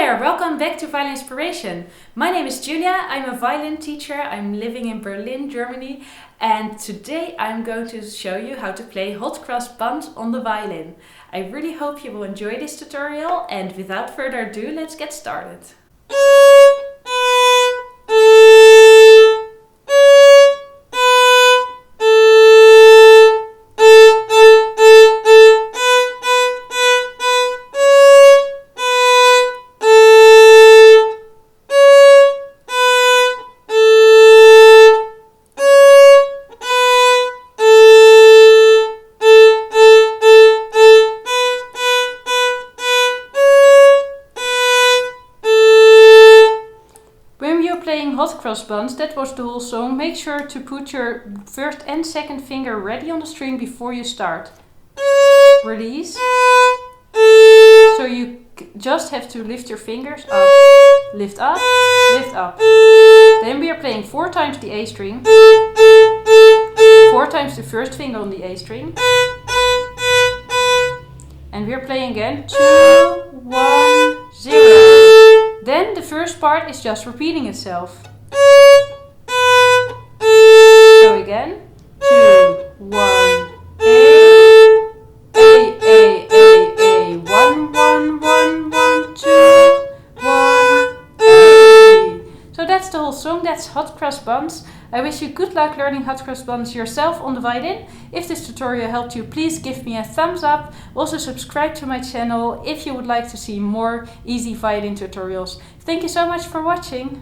there, welcome back to Violin Inspiration. My name is Julia, I'm a violin teacher, I'm living in Berlin, Germany, and today I'm going to show you how to play hot cross buns on the violin. I really hope you will enjoy this tutorial, and without further ado, let's get started. Playing hot cross buns, that was the whole song. Make sure to put your first and second finger ready on the string before you start. Release. So you just have to lift your fingers up. Lift up, lift up. Then we are playing 4 times the A string. 4 times the first finger on the A string. And we are playing again 2, 1, 0. Then the first part is just repeating itself. So again, 2, 1, A, 1, 1, 1, 1, 2, 1, A. So that's the whole song, that's hot cross buns. I wish you good luck learning hot cross buns yourself on the violin. If this tutorial helped you, please give me a thumbs up. Also subscribe to my channel if you would like to see more easy violin tutorials. Thank you so much for watching.